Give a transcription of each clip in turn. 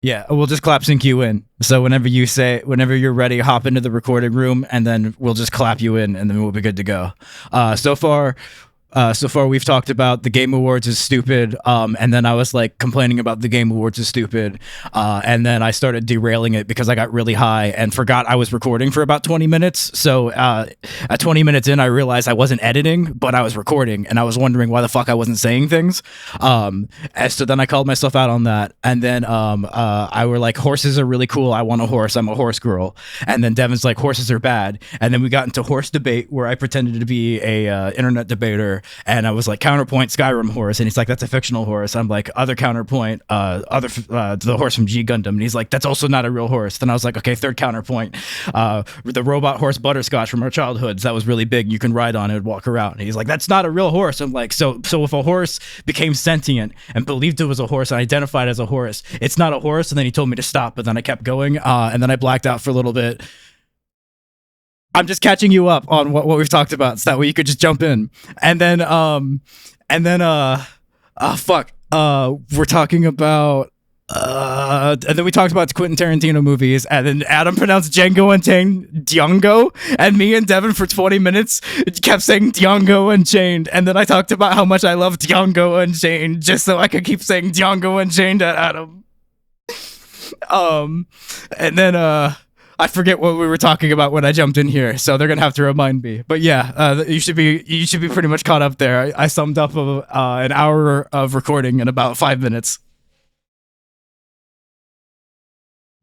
Yeah, we'll just clap sync you in. So whenever you're ready, hop into the recording room, and then we'll just clap you in, and then we'll be good to go. So far we've talked about the Game Awards is stupid, and then I was like complaining about the Game Awards is stupid, and then I started derailing it because I got really high and forgot I was recording for about 20 minutes. So at 20 minutes in, I realized I wasn't editing, but I was recording, and I was wondering why the fuck I wasn't saying things. And so then I called myself out on that, and then I were like, horses are really cool. I want a horse. I'm a horse girl. And then Devin's like, horses are bad. And then we got into horse debate where I pretended to be a internet debater. And I was like, counterpoint Skyrim horse, and he's like, that's a fictional horse. I'm like, other counterpoint, the horse from G Gundam, and he's like, that's also not a real horse. Then I was like, okay, third counterpoint, the robot horse Butterscotch from our childhoods, that was really big. You can ride on it and walk around. And he's like, that's not a real horse. I'm like, so if a horse became sentient and believed it was a horse and identified as a horse, it's not a horse. And then he told me to stop, but then I kept going, and then I blacked out for a little bit. I'm just catching you up on what we've talked about, so that way you could just jump in. And then we're talking about and then we talked about Quentin Tarantino movies, and then Adam pronounced Django Unchained Django, and me and Devin for 20 minutes kept saying Django Unchained, and then I talked about how much I love Django Unchained just so I could keep saying Django Unchained at Adam. And then I forget what we were talking about when I jumped in here, so they're gonna have to remind me. But yeah, you should be pretty much caught up there. I summed up an hour of recording in about 5 minutes.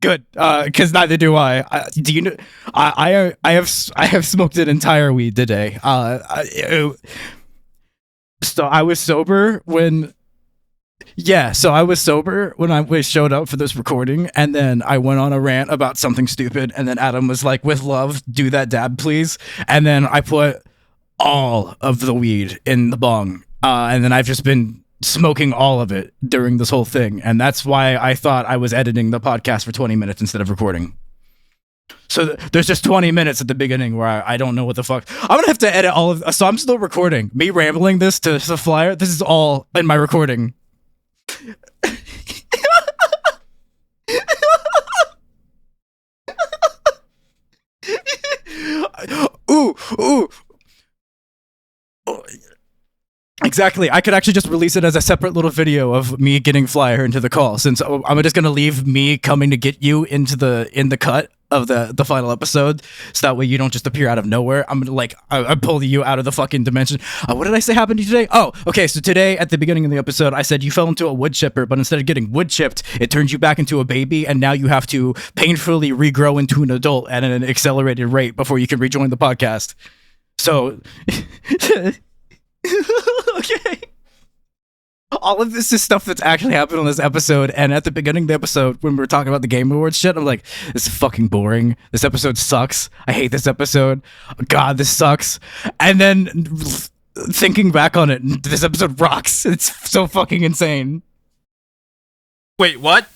Good, because neither do I. Do you know? I have smoked an entire weed today. So I was sober when. Yeah, so I was sober when I showed up for this recording, and then I went on a rant about something stupid, and then Adam was like, with love, do that dab, please. And then I put all of the weed in the bong, and then I've just been smoking all of it during this whole thing, and that's why I thought I was editing the podcast for 20 minutes instead of recording. So there's just 20 minutes at the beginning where I don't know what the fuck. I'm gonna have to edit all of. So I'm still recording. Me rambling this to the flyer. This is all in my recording. Ooh. Exactly. I could actually just release it as a separate little video of me getting Flyer into the call, since I'm just gonna leave me coming to get you in the cut of the final episode, so that way you don't just appear out of nowhere. I'm gonna I pull you out of the fucking dimension. What did I say happened to you today? Oh, okay. So today at the beginning of the episode, I said you fell into a wood chipper, but instead of getting wood chipped, it turns you back into a baby, and now you have to painfully regrow into an adult at an accelerated rate before you can rejoin the podcast. So. Okay. All of this is stuff that's actually happened on this episode, and at the beginning of the episode, when we were talking about the Game Awards shit, I'm like, this is fucking boring. This episode sucks. I hate this episode. God, this sucks. And then thinking back on it, this episode rocks. It's so fucking insane. Wait, what?